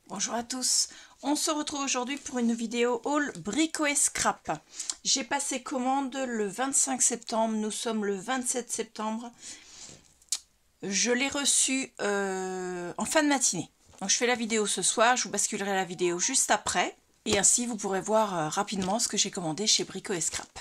Bonjour à tous, on se retrouve aujourd'hui pour une vidéo haul Brico et Scrap. J'ai passé commande le 25 septembre, nous sommes le 27 septembre. Je l'ai reçu en fin de matinée. Donc je fais la vidéo ce soir, je vous basculerai la vidéo juste après. Et ainsi vous pourrez voir rapidement ce que j'ai commandé chez Brico et Scrap.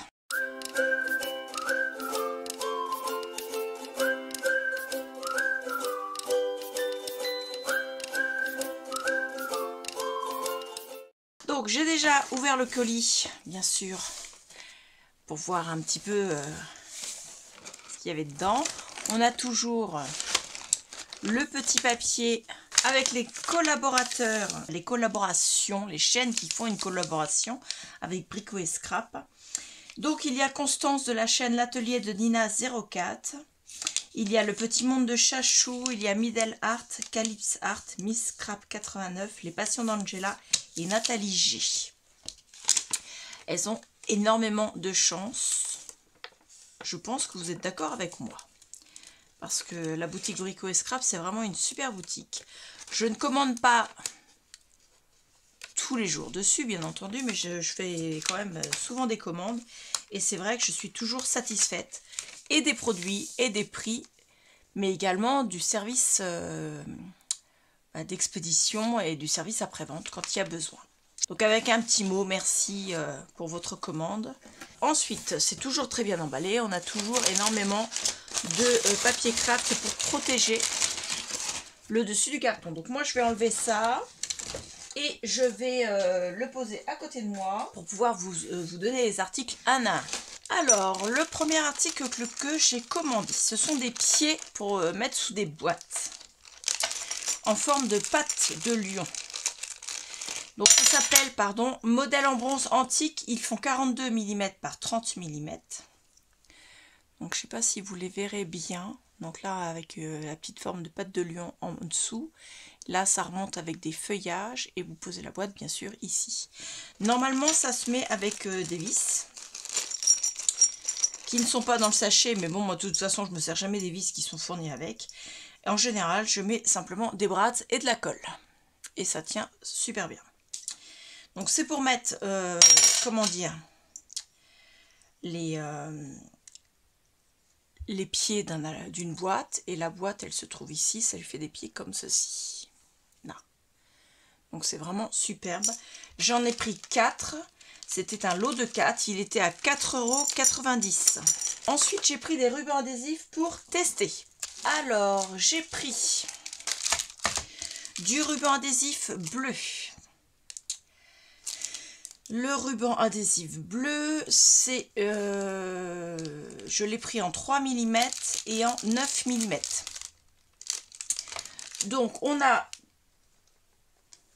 Donc j'ai déjà ouvert le colis, bien sûr, pour voir un petit peu ce qu'il y avait dedans. On a toujours le petit papier avec les collaborateurs, les collaborations, les chaînes qui font une collaboration avec Brico et Scrap. Donc il y a Constance de la chaîne L'Atelier de Nina 04. Il y a le Petit Monde de Chachou, il y a Middle Art, Calypse Art, Miss Scrap 89, Les Passions d'Angela et Nathalie G. Elles ont énormément de chance. Je pense que vous êtes d'accord avec moi. Parce que la boutique Brico et Scrap, c'est vraiment une super boutique. Je ne commande pas tous les jours dessus, bien entendu, mais je fais quand même souvent des commandes. Et c'est vrai que je suis toujours satisfaite. Et des produits, et des prix, mais également du service d'expédition et du service après-vente quand il y a besoin. Donc avec un petit mot, merci pour votre commande. Ensuite, c'est toujours très bien emballé. On a toujours énormément de papier craft pour protéger le dessus du carton. Donc moi, je vais enlever ça et je vais le poser à côté de moi pour pouvoir vous donner les articles un à un. Alors, le premier article que j'ai commandé, ce sont des pieds pour mettre sous des boîtes en forme de pattes de lion. Donc ça s'appelle, pardon, modèle en bronze antique. Ils font 42 mm par 30 mm. Donc je ne sais pas si vous les verrez bien. Donc là avec la petite forme de patte de lion en dessous. Là ça remonte avec des feuillages et vous posez la boîte bien sûr ici. Normalement ça se met avec des vis qui ne sont pas dans le sachet, mais bon, moi de toute façon je me sers jamais des vis qui sont fournies avec. Et en général je mets simplement des brads et de la colle et ça tient super bien. Donc c'est pour mettre comment dire, les pieds d'une boîte, et la boîte elle se trouve ici, ça lui fait des pieds comme ceci là. Donc c'est vraiment superbe. J'en ai pris 4. C'était un lot de 4, il était à 4,90 €. Ensuite, j'ai pris des rubans adhésifs pour tester. Alors, j'ai pris du ruban adhésif bleu. Le ruban adhésif bleu, c'est je l'ai pris en 3 mm et en 9 mm. Donc, on a...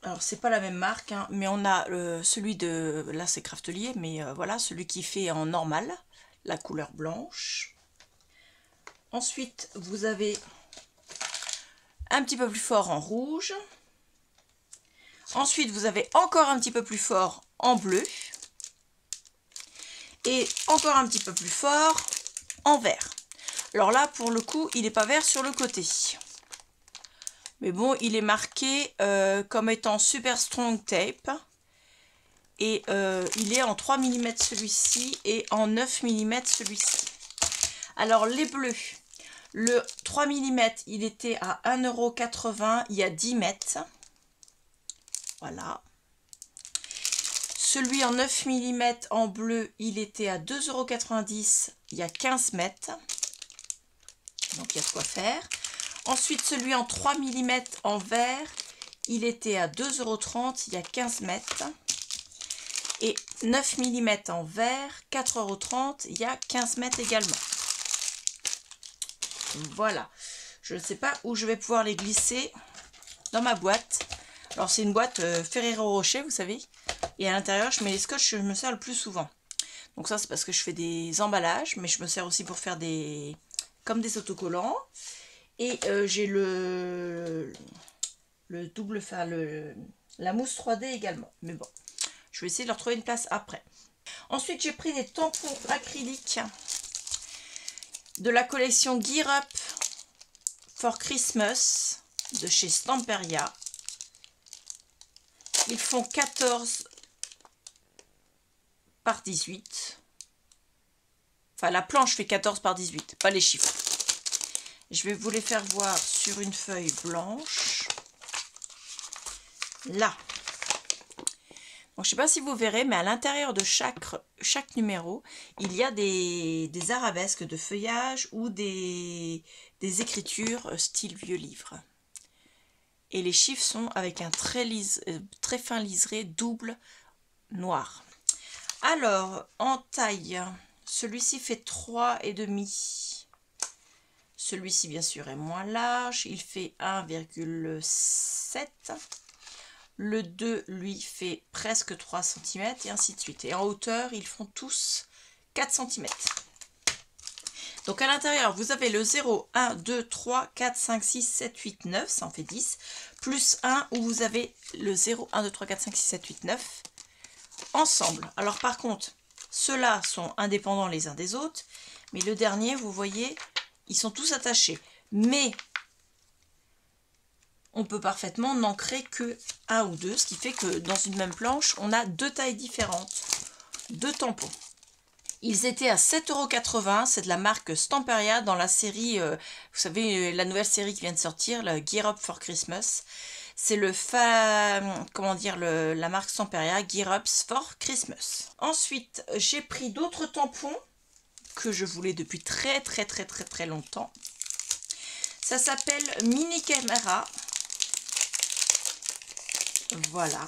Alors, c'est pas la même marque, hein, mais on a celui de... Là, c'est Craftelier, mais voilà, celui qui fait en normal, la couleur blanche. Ensuite, vous avez un petit peu plus fort en rouge. Ensuite, vous avez encore un petit peu plus fort en bleu. Et encore un petit peu plus fort en vert. Alors là, pour le coup, il n'est pas vert sur le côté. Mais bon, il est marqué comme étant Super Strong Tape. Et il est en 3 mm celui-ci et en 9 mm celui-ci. Alors les bleus, le 3 mm, il était à 1,80 €, il y a 10 mètres. Voilà. Celui en 9 mm en bleu, il était à 2,90 €, il y a 15 mètres. Donc il y a de quoi faire. Ensuite, celui en 3 mm en vert, il était à 2,30 €, il y a 15 mètres. Et 9 mm en vert, 4,30 €, il y a 15 mètres également. Voilà. Je ne sais pas où je vais pouvoir les glisser dans ma boîte. Alors c'est une boîte Ferrero Rocher, vous savez. Et à l'intérieur, je mets les scotch que je me sers le plus souvent. Donc ça, c'est parce que je fais des emballages, mais je me sers aussi pour faire des... comme des autocollants. Et j'ai la mousse 3D également. Mais bon, je vais essayer de leur trouver une place après. Ensuite, j'ai pris des tampons acryliques de la collection Gear Up for Christmas de chez Stamperia. Ils font 14 par 18. Enfin, la planche fait 14 par 18, pas les chiffres. Je vais vous les faire voir sur une feuille blanche. Là. Donc, je ne sais pas si vous verrez, mais à l'intérieur de chaque numéro, il y a des arabesques de feuillage ou des écritures style vieux livre. Et les chiffres sont avec un très fin liseré double noir. Alors, en taille, celui-ci fait 3,5. Celui-ci, bien sûr, est moins large. Il fait 1,7. Le 2, lui, fait presque 3 cm et ainsi de suite. Et en hauteur, ils font tous 4 cm. Donc à l'intérieur, vous avez le 0, 1, 2, 3, 4, 5, 6, 7, 8, 9, ça en fait 10. Plus 1 où vous avez le 0, 1, 2, 3, 4, 5, 6, 7, 8, 9 ensemble. Alors par contre, ceux-là sont indépendants les uns des autres. Mais le dernier, vous voyez, ils sont tous attachés. Mais on peut parfaitement n'ancrer que un ou deux, ce qui fait que dans une même planche, on a deux tailles différentes, deux tampons. Ils étaient à 7,80 €, c'est de la marque Stamperia dans la série, vous savez, la nouvelle série qui vient de sortir, le Gear Up for Christmas. C'est la marque Stamperia, Gear Up for Christmas. Ensuite, j'ai pris d'autres tampons que je voulais depuis très longtemps. Ça s'appelle Mini Camera. Voilà.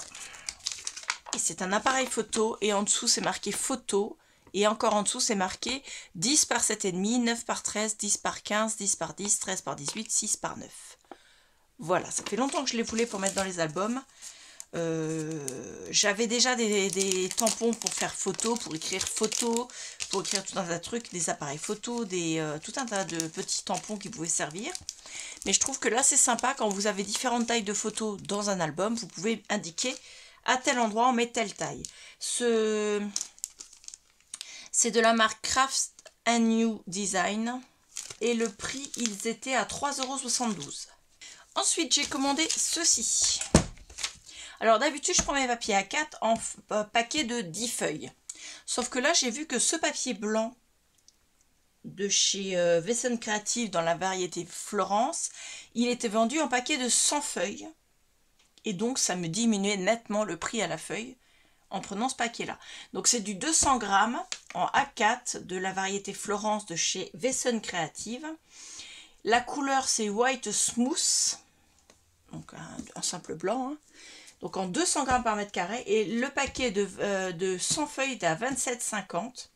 Et c'est un appareil photo et en dessous c'est marqué photo. Et encore en dessous c'est marqué 10 par 7,5, 9 par 13, 10 par 15, 10 par 10, 13 par 18, 6 par 9. Voilà, ça fait longtemps que je les voulais pour mettre dans les albums. J'avais déjà des tampons pour faire photo, pour écrire photo, pour écrire tout un tas de trucs, des appareils photo, tout un tas de petits tampons qui pouvaient servir. Mais je trouve que là c'est sympa quand vous avez différentes tailles de photos dans un album, vous pouvez indiquer à tel endroit on met telle taille. C'est de la marque Craft & New Design et le prix ils étaient à 3,72 €. Ensuite j'ai commandé ceci. Alors d'habitude je prends mes papiers A4 en paquet de 10 feuilles. Sauf que là j'ai vu que ce papier blanc de chez Wesen Creative dans la variété Florence, il était vendu en paquet de 100 feuilles. Et donc ça me diminuait nettement le prix à la feuille en prenant ce paquet là. Donc c'est du 200 grammes en A4 de la variété Florence de chez Wesen Creative. La couleur c'est White Smooth, donc un simple blanc. Hein. Donc en 200 grammes par mètre carré. Et le paquet de 100 feuilles est à 27,50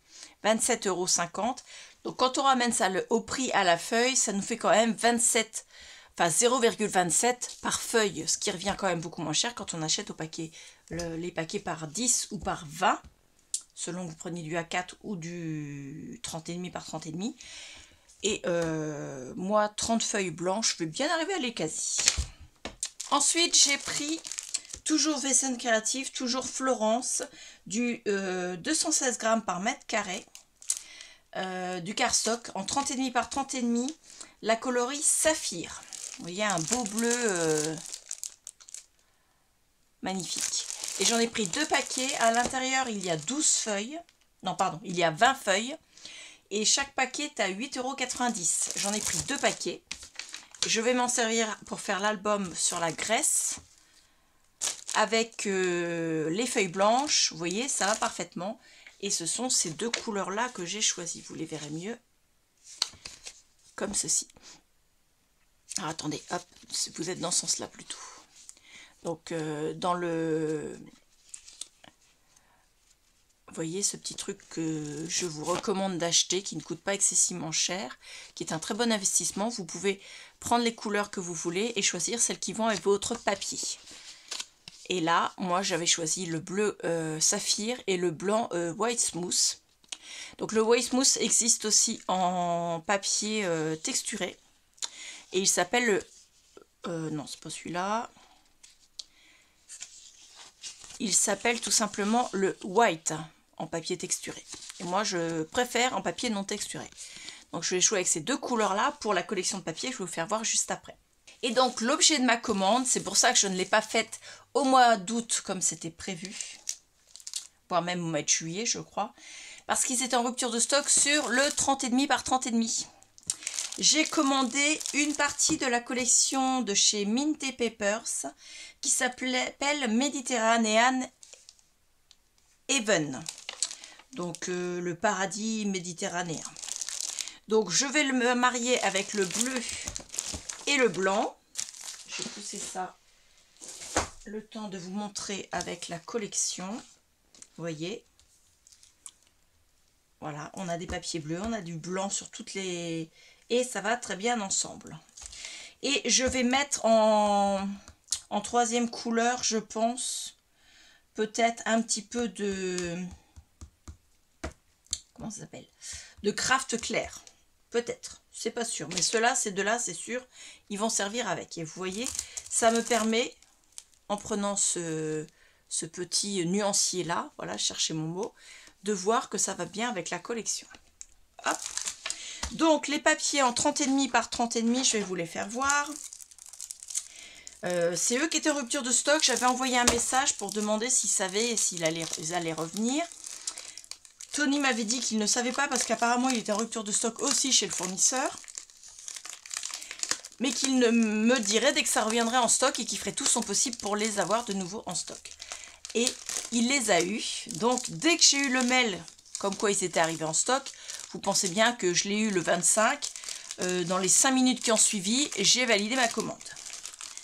€. Donc quand on ramène ça au prix à la feuille, ça nous fait quand même 0,27 par feuille, ce qui revient quand même beaucoup moins cher quand on achète les paquets par 10 ou par 20, selon que vous preniez du A4 ou du 30,5 par 30,5. Et moi, 30 feuilles blanches, je vais bien arriver à les quasi. Ensuite, j'ai pris, toujours Wesen Creative, toujours Florence, du 216 grammes par mètre carré. Du cardstock en 30,5 par 30,5, la coloris Saphir. Vous voyez un beau bleu magnifique. Et j'en ai pris deux paquets. À l'intérieur, il y a 12 feuilles. Non, pardon, il y a 20 feuilles. Et chaque paquet est à 8,90 €. J'en ai pris deux paquets. Je vais m'en servir pour faire l'album sur la graisse. Avec les feuilles blanches. Vous voyez, ça va parfaitement. Et ce sont ces deux couleurs-là que j'ai choisies. Vous les verrez mieux. Comme ceci. Alors attendez, hop, vous êtes dans ce sens-là plutôt. Donc dans le... Vous voyez ce petit truc que je vous recommande d'acheter, qui ne coûte pas excessivement cher, qui est un très bon investissement. Vous pouvez prendre les couleurs que vous voulez et choisir celles qui vont avec votre papier. Et là, moi j'avais choisi le bleu saphir et le blanc white smooth. Donc le white smooth existe aussi en papier texturé. Et il s'appelle non, c'est pas celui-là. Il s'appelle tout simplement le white en papier texturé. Et moi je préfère en papier non texturé. Donc je vais jouer avec ces deux couleurs-là pour la collection de papier, je vais vous faire voir juste après. Et donc l'objet de ma commande, c'est pour ça que je ne l'ai pas faite au mois d'août comme c'était prévu, voire même au mois de juillet je crois, parce qu'ils étaient en rupture de stock sur le 30,5 par 30,5. J'ai commandé une partie de la collection de chez Mint & Papers qui s'appelle Mediterranean Heaven, donc le paradis méditerranéen. Donc je vais le marier avec le bleu et le blanc. Je vais pousser ça le temps de vous montrer avec la collection. Vous voyez, voilà, on a des papiers bleus, on a du blanc sur toutes les... et ça va très bien ensemble. Et je vais mettre en troisième couleur, je pense, peut-être un petit peu de... comment ça s'appelle? De craft clair. Peut-être, c'est pas sûr. Mais ceux-là, ces deux-là, c'est sûr, ils vont servir avec. Et vous voyez, ça me permet, en prenant ce petit nuancier-là, voilà, cherchez mon mot, de voir que ça va bien avec la collection. Hop. Donc, les papiers en 30,5 par 30,5, je vais vous les faire voir. C'est eux qui étaient en rupture de stock. J'avais envoyé un message pour demander s'ils savaient et s'ils allaient revenir. Tony m'avait dit qu'il ne savait pas parce qu'apparemment il était en rupture de stock aussi chez le fournisseur. Mais qu'il me dirait dès que ça reviendrait en stock et qu'il ferait tout son possible pour les avoir de nouveau en stock. Et il les a eus. Donc dès que j'ai eu le mail comme quoi ils étaient arrivés en stock, vous pensez bien que je l'ai eu le 25. Dans les 5 minutes qui ont suivi, j'ai validé ma commande.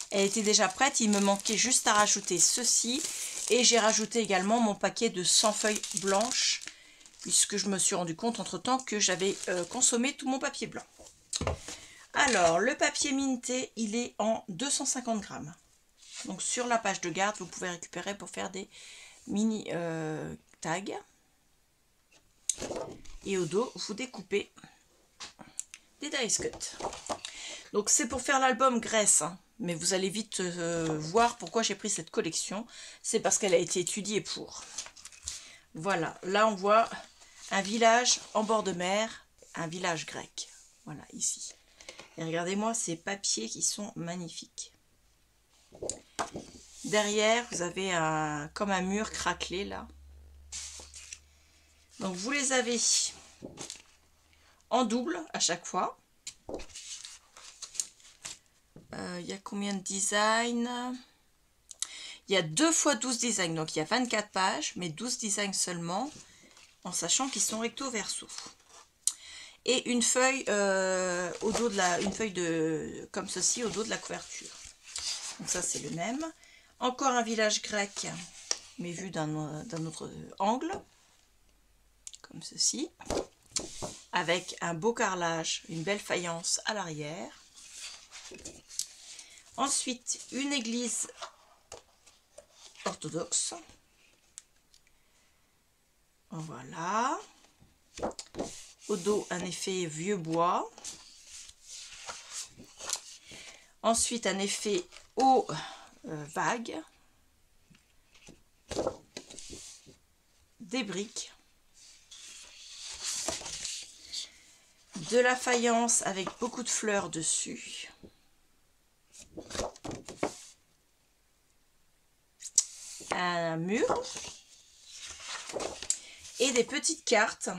Elle était déjà prête, il me manquait juste à rajouter ceci. Et j'ai rajouté également mon paquet de 100 feuilles blanches, puisque je me suis rendu compte entre-temps que j'avais consommé tout mon papier blanc. Alors, le papier minté, il est en 250 grammes. Donc, sur la page de garde, vous pouvez récupérer pour faire des mini tags. Et au dos, vous découpez des dice cut. Donc, c'est pour faire l'album Grèce, hein. Mais vous allez vite voir pourquoi j'ai pris cette collection. C'est parce qu'elle a été étudiée pour. Voilà, là on voit un village en bord de mer, un village grec. Voilà, ici. Et regardez-moi ces papiers qui sont magnifiques. Derrière, vous avez comme un mur craquelé là. Donc vous les avez en double à chaque fois. Il y a combien de designs? Il y a 2 x 12 designs, donc il y a 24 pages, mais 12 designs seulement, en sachant qu'ils sont recto verso. Et une feuille au dos de la, une feuille de comme ceci au dos de la couverture. Donc ça c'est le même. Encore un village grec, mais vu d'un autre angle, comme ceci, avec un beau carrelage, une belle faïence à l'arrière. Ensuite, une église orthodoxe. Voilà. Au dos, un effet vieux bois. Ensuite, un effet eau vague. Des briques. De la faïence avec beaucoup de fleurs dessus. Un mur. Et des petites cartes.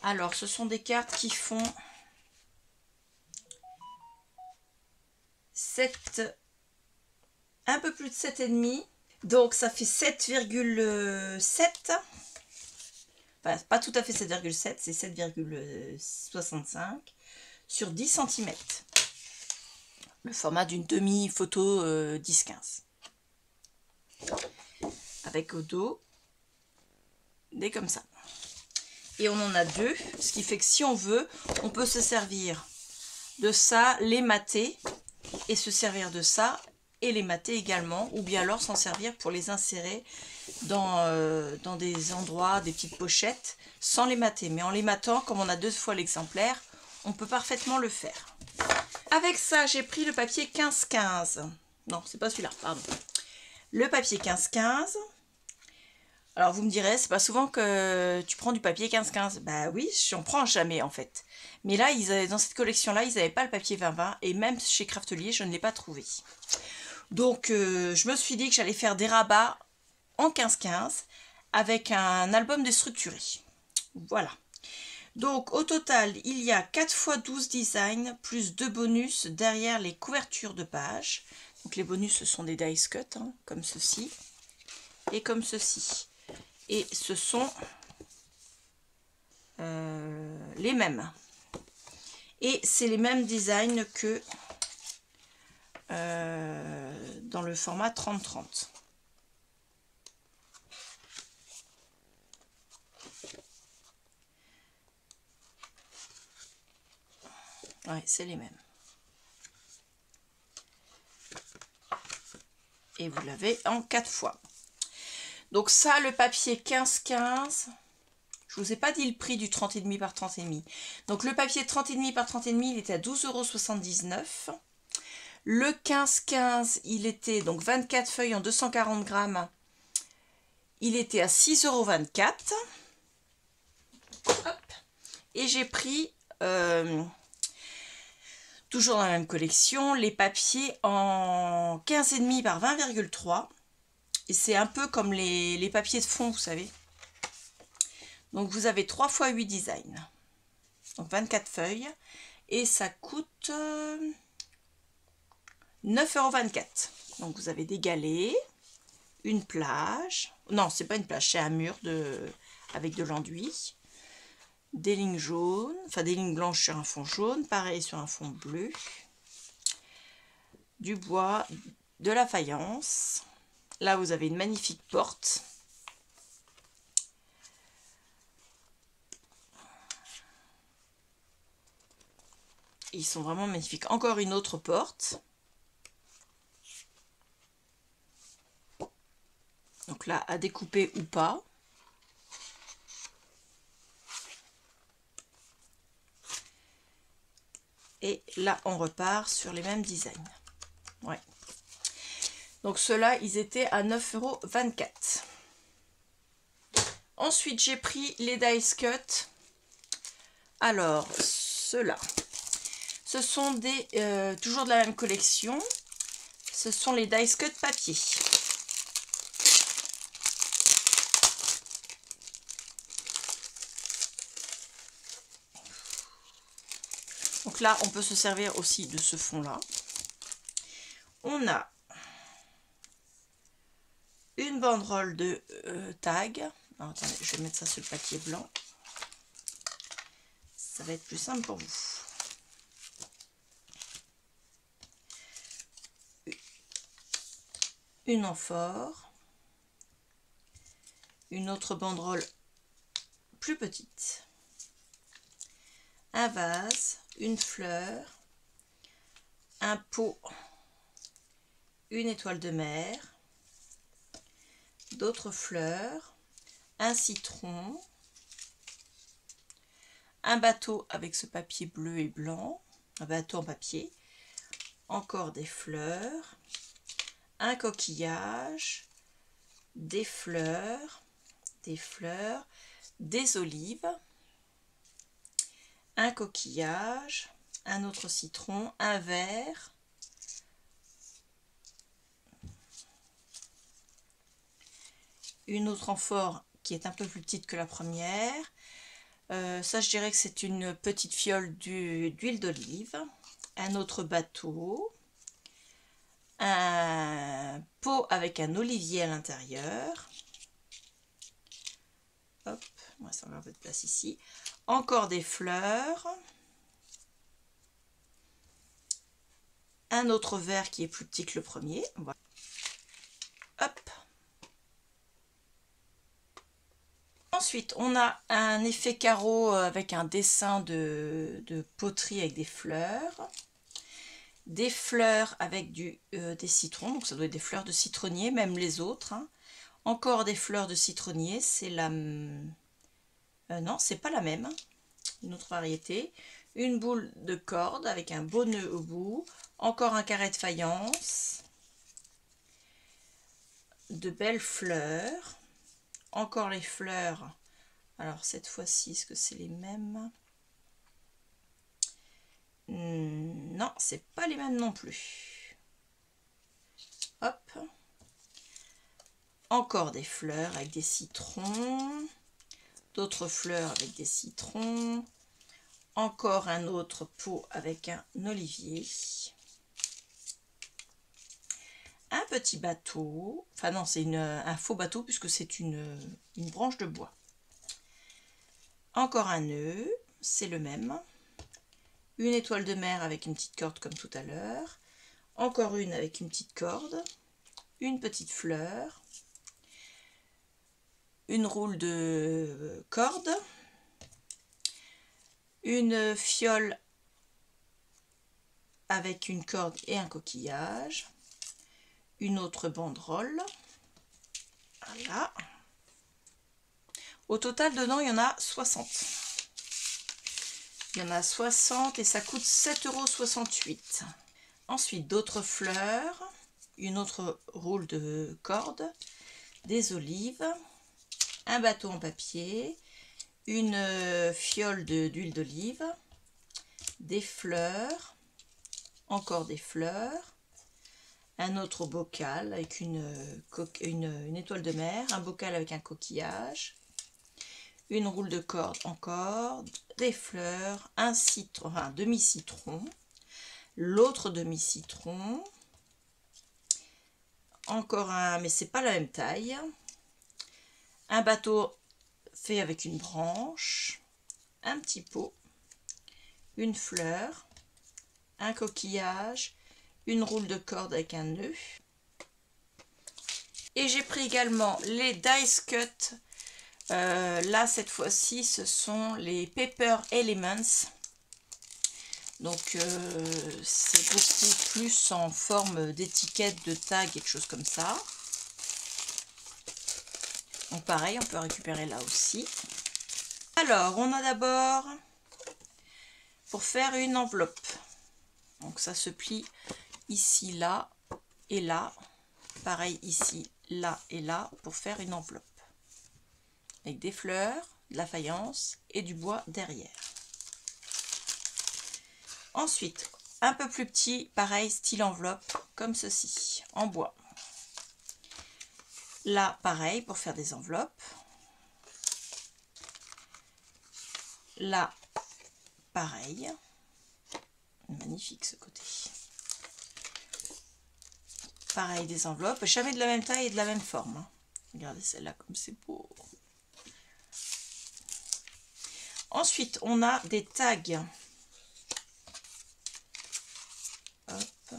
Alors, ce sont des cartes qui font 7, un peu plus de 7,5. Donc, ça fait 7,7. Enfin, pas tout à fait 7,7, c'est 7,65 sur 10 cm. Le format d'une demi-photo 10-15. Avec au dos des comme ça. Et on en a 2, ce qui fait que si on veut, on peut se servir de ça, les mater, et se servir de ça, et les mater également, ou bien alors s'en servir pour les insérer dans des endroits, des petites pochettes, sans les mater. Mais en les matant, comme on a 2 fois l'exemplaire, on peut parfaitement le faire. Avec ça, j'ai pris le papier 15-15. Non, c'est pas celui-là, pardon. Le papier 15-15. Alors vous me direz, c'est pas souvent que tu prends du papier 15-15. Bah oui, j'en prends jamais en fait. Mais là, dans cette collection-là, ils n'avaient pas le papier 20-20 et même chez Craftelier, je ne l'ai pas trouvé. Donc je me suis dit que j'allais faire des rabats en 15-15 avec un album déstructuré. Voilà. Donc au total, il y a 4 x 12 designs plus 2 bonus derrière les couvertures de page. Donc les bonus, ce sont des dice cut, hein, comme ceci et comme ceci. Et ce sont les mêmes. Et c'est les mêmes designs que dans le format 30-30. Ouais, c'est les mêmes. Et vous l'avez en 4 fois. Donc ça, le papier 15-15, je vous ai pas dit le prix du 30,5 par 30,5. Donc le papier 30,5 par 30,5, il était à 12,79 €. Le 15-15, il était donc 24 feuilles en 240 grammes. Il était à 6,24 €. Hop. Et j'ai pris, toujours dans la même collection, les papiers en 15,5 par 20,3. Et c'est un peu comme les papiers de fond, vous savez. Donc vous avez 3 x 8 designs. Donc 24 feuilles. Et ça coûte 9,24 €. Donc vous avez des galets, une plage. Non, c'est pas une plage, c'est un mur avec de l'enduit. Des lignes jaunes, enfin des lignes blanches sur un fond jaune, pareil sur un fond bleu. Du bois, de la faïence. Là, vous avez une magnifique porte. Ils sont vraiment magnifiques. Encore une autre porte. Donc là, à découper ou pas. Et là, on repart sur les mêmes designs. Ouais. Donc ceux-là, ils étaient à 9,24 €. Ensuite, j'ai pris les dice cut. Alors, ceux-là, ce sont des toujours de la même collection. Ce sont les dice cut papier. Donc là, on peut se servir aussi de ce fond-là. On a une banderole de tag. Alors, attendez, je vais mettre ça sur le papier blanc. Ça va être plus simple pour vous. Une amphore. Une autre banderole plus petite. Un vase, une fleur, un pot, une étoile de mer, d'autres fleurs, un citron, un bateau avec ce papier bleu et blanc, un bateau en papier, encore des fleurs, un coquillage, des fleurs, des olives, un coquillage, un autre citron, un verre, une autre amphore qui est un peu plus petite que la première. Ça, je dirais que c'est une petite fiole d'huile d'olive, un autre bateau, un pot avec un olivier à l'intérieur. Hop, moi ça met un peu de place ici. Encore des fleurs. Un autre verre qui est plus petit que le premier. Voilà. Hop. Ensuite, on a un effet carreau avec un dessin de poterie avec des fleurs. Des fleurs avec des citrons, donc ça doit être des fleurs de citronnier, même les autres. Hein. Encore des fleurs de citronnier, c'est la... non, c'est pas la même. Une autre variété. Une boule de corde avec un beau nœud au bout. Encore un carré de faïence. De belles fleurs. Encore les fleurs. Alors cette fois-ci, est-ce que c'est les mêmes? Non, c'est pas les mêmes non plus. Hop. Encore des fleurs avec des citrons. D'autres fleurs avec des citrons. Encore un autre pot avec un olivier. Un petit bateau. Enfin non, c'est un faux bateau puisque c'est une branche de bois. Encore un nœud, c'est le même. Une étoile de mer avec une petite corde comme tout à l'heure. Encore une avec une petite corde. Une petite fleur. Une roule de corde. Une fiole avec une corde et un coquillage. Une autre banderole. Voilà. Au total, dedans, il y en a 60. Il y en a 60 et ça coûte 7,68 €. Ensuite, d'autres fleurs, une autre roule de corde, des olives, un bateau en papier, une fiole d'huile d'olive, des fleurs, encore des fleurs, un autre bocal avec une étoile de mer, un bocal avec un coquillage, une roule de corde encore, des fleurs, un citron, un demi-citron, l'autre demi-citron, encore un, mais c'est pas la même taille, un bateau fait avec une branche, un petit pot, une fleur, un coquillage, une roule de corde avec un nœud. Et j'ai pris également les Dice Cut. Là, cette fois-ci, ce sont les Paper Elements. Donc, c'est beaucoup plus en forme d'étiquette, de tag, quelque chose comme ça. Donc, pareil, on peut récupérer là aussi. Alors, on a d'abord pour faire une enveloppe. Donc, ça se plie ici, là et là. Pareil ici, là et là pour faire une enveloppe. Avec des fleurs, de la faïence et du bois derrière. Ensuite, un peu plus petit, pareil, style enveloppe, comme ceci, en bois. Là, pareil, pour faire des enveloppes. Là, pareil. Magnifique ce côté. Pareil, des enveloppes, jamais de la même taille et de la même forme. Hein. Regardez celle-là comme c'est beau. Ensuite, on a des tags. Hop.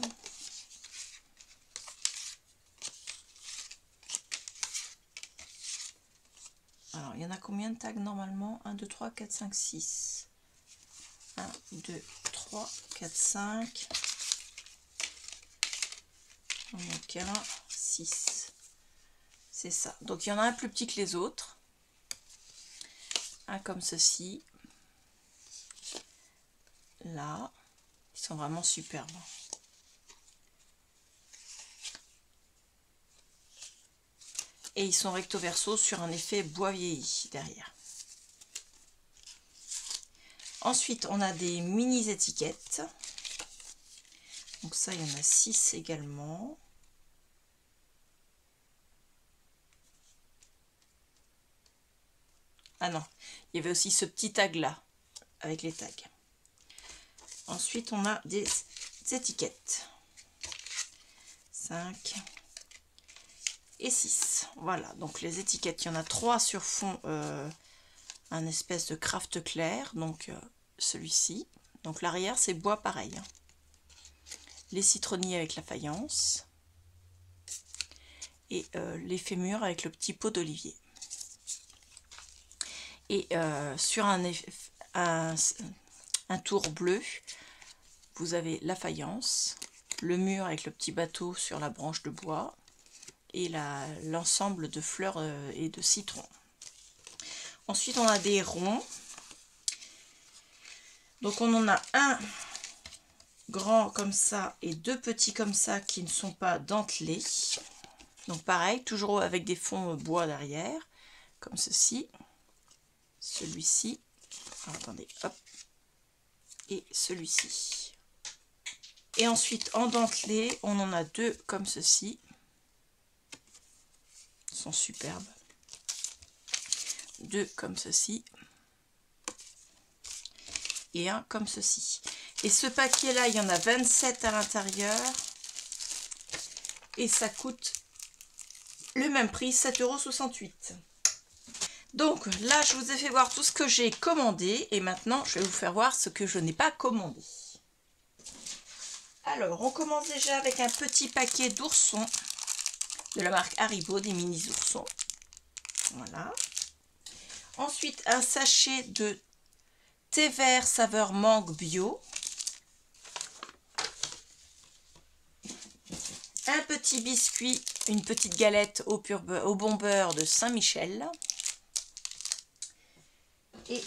Alors, il y en a combien de tags normalement? 1, 2, 3, 4, 5, 6. 1, 2, 3, 4, 5. Donc, 1, 6. C'est ça. Donc, il y en a un plus petit que les autres. Un comme ceci. Là. Ils sont vraiment superbes. Et ils sont recto verso sur un effet bois vieilli derrière. Ensuite, on a des mini étiquettes. Donc ça, il y en a 6 également. Ah non, il y avait aussi ce petit tag là, avec les tags. Ensuite, on a des étiquettes. 5 et 6. Voilà, donc les étiquettes, il y en a 3 sur fond un espèce de craft clair, donc celui-ci. Donc l'arrière, c'est bois pareil. Hein. Les citronniers avec la faïence. Et les fémurs avec le petit pot d'olivier. Et sur un tour bleu, vous avez la faïence, le mur avec le petit bateau sur la branche de bois et l'ensemble de fleurs et de citrons. Ensuite, on a des ronds. Donc, on en a un grand comme ça et 2 petits comme ça qui ne sont pas dentelés. Donc, pareil, toujours avec des fonds bois derrière. comme ceci, celui-ci, attendez, hop, et celui-ci. Et ensuite en dentelé, on en a 2 comme ceci. Ils sont superbes. 2 comme ceci. Et un comme ceci. Et ce paquet là, il y en a 27 à l'intérieur. Et ça coûte le même prix, 7,68 €. Donc là, je vous ai fait voir tout ce que j'ai commandé. Et maintenant, je vais vous faire voir ce que je n'ai pas commandé. Alors, on commence déjà avec un petit paquet d'oursons de la marque Haribo, des mini oursons. Voilà. Ensuite, un sachet de thé vert saveur mangue bio. Un petit biscuit, une petite galette au bon beurre de Saint-Michel. Et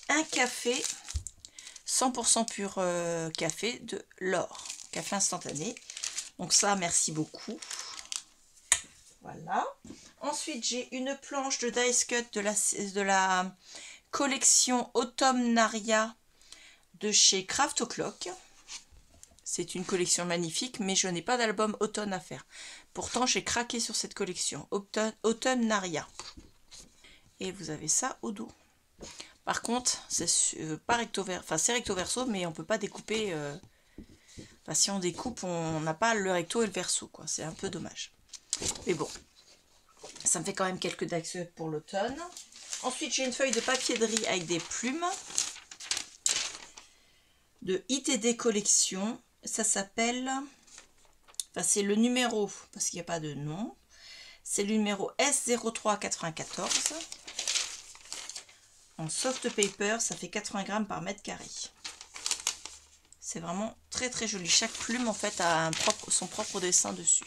un café 100% pur café de l'or. Café instantané. Donc ça, merci beaucoup. Voilà. Ensuite, j'ai une planche de dice cut de la collection Automnaria de chez Craft O'Clock. C'est une collection magnifique, mais je n'ai pas d'album automne à faire. Pourtant, j'ai craqué sur cette collection Automnaria. Et vous avez ça au dos. Par contre, c'est pas recto verso, enfin c'est recto verso, mais on peut pas découper. Enfin, si on découpe, on n'a pas le recto et le verso, quoi. C'est un peu dommage. Mais bon, ça me fait quand même quelques dax pour l'automne. Ensuite, j'ai une feuille de papier de riz avec des plumes de ITD Collection. Ça s'appelle, enfin c'est le numéro, parce qu'il n'y a pas de nom. C'est le numéro S0394. En soft paper, ça fait 80 grammes par mètre carré. C'est vraiment très très joli. Chaque plume en fait a son propre dessin dessus.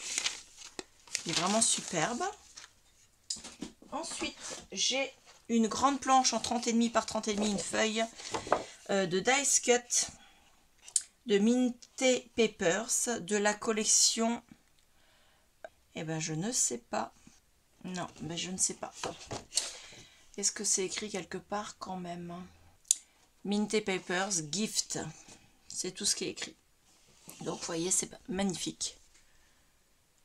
Il est vraiment superbe. Ensuite, j'ai une grande planche en 30,5 par 30,5, une feuille de dice cut de Minty Papers de la collection. Eh ben je ne sais pas. Non, mais je ne sais pas. Est-ce que c'est écrit quelque part quand même? Minty Papers Gift. C'est tout ce qui est écrit. Donc vous voyez, c'est magnifique.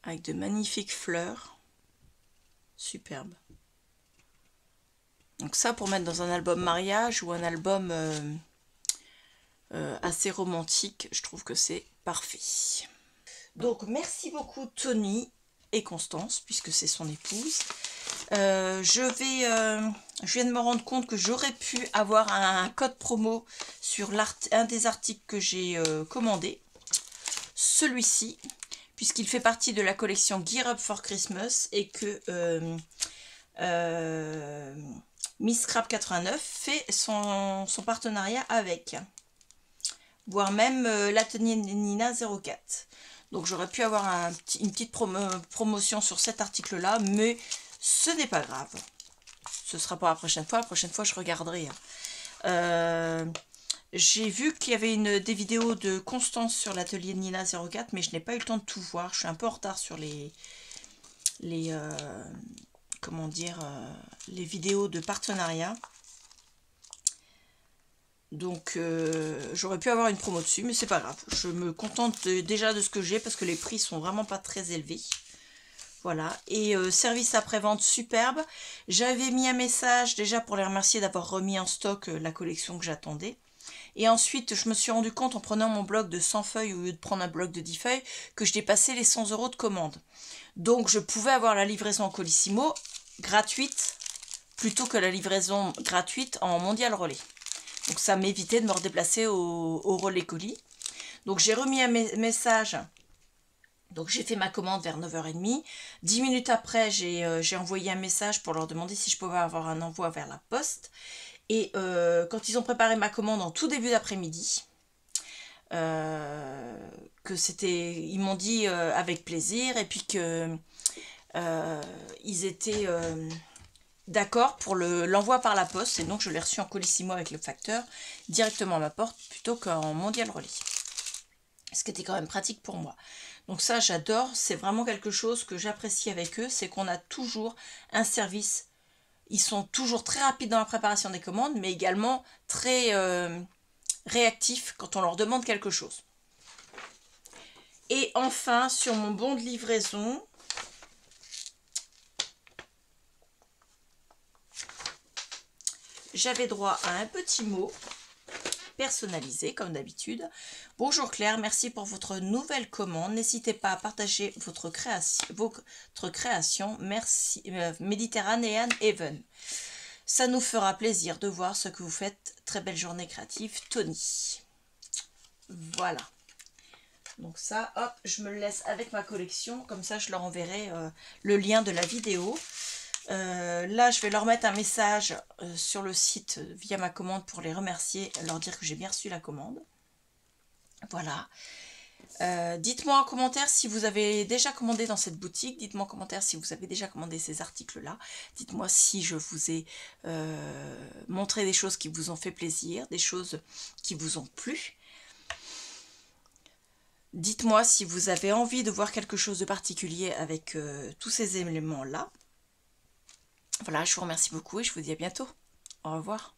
Avec de magnifiques fleurs. Superbe. Donc ça pour mettre dans un album mariage ou un album assez romantique, je trouve que c'est parfait. Donc merci beaucoup Tony et Constance, puisque c'est son épouse. Je viens de me rendre compte que j'aurais pu avoir un code promo sur un des articles que j'ai commandé. Celui-ci, puisqu'il fait partie de la collection Gear Up for Christmas et que Miss Scrap 89 fait son partenariat avec, voire même l'atelier Nina 04. Donc j'aurais pu avoir une petite promotion sur cet article là, mais ce n'est pas grave. Ce sera pour la prochaine fois. La prochaine fois je regarderai. J'ai vu qu'il y avait des vidéos de Constance sur l'atelier Nina 04, mais je n'ai pas eu le temps de tout voir. Je suis un peu en retard sur les comment dire, les vidéos de partenariat. Donc j'aurais pu avoir une promo dessus, mais c'est pas grave. Je me contente déjà de ce que j'ai parce que les prix sont vraiment pas très élevés. Voilà, et service après-vente superbe. J'avais mis un message déjà pour les remercier d'avoir remis en stock la collection que j'attendais. Et ensuite, je me suis rendu compte en prenant mon bloc de 100 feuilles au lieu de prendre un bloc de 10 feuilles que je dépassais les 100 € de commande. Donc je pouvais avoir la livraison en Colissimo gratuite plutôt que la livraison gratuite en Mondial Relais. Donc ça m'évitait de me redéplacer au relais colis. Donc j'ai remis un message. Donc j'ai fait ma commande vers 9h30. 10 minutes après, j'ai envoyé un message pour leur demander si je pouvais avoir un envoi vers la poste. Et quand ils ont préparé ma commande en tout début d'après-midi, que c'était, ils m'ont dit avec plaisir, et puis que ils étaient d'accord pour l'envoi par la poste, et donc je l'ai reçu en Colissimo avec le facteur directement à ma porte plutôt qu'en Mondial Relais. Ce qui était quand même pratique pour moi. Donc ça, j'adore. C'est vraiment quelque chose que j'apprécie avec eux. C'est qu'on a toujours un service. Ils sont toujours très rapides dans la préparation des commandes, mais également très réactifs quand on leur demande quelque chose. Et enfin, sur mon bon de livraison, j'avais droit à un petit mot personnalisé comme d'habitude. Bonjour Claire, merci pour votre nouvelle commande. N'hésitez pas à partager votre création. Merci Méditerranéen Even. Ça nous fera plaisir de voir ce que vous faites. Très belle journée créative, Tony. Voilà. Donc ça, hop, je me le laisse avec ma collection. Comme ça, je leur enverrai le lien de la vidéo. Là, je vais leur mettre un message sur le site via ma commande pour les remercier, leur dire que j'ai bien reçu la commande. Voilà. Dites-moi en commentaire si vous avez déjà commandé dans cette boutique. Dites-moi en commentaire si vous avez déjà commandé ces articles-là. Dites-moi si je vous ai montré des choses qui vous ont fait plaisir, des choses qui vous ont plu. Dites-moi si vous avez envie de voir quelque chose de particulier avec tous ces éléments-là. Voilà, je vous remercie beaucoup et je vous dis à bientôt. Au revoir.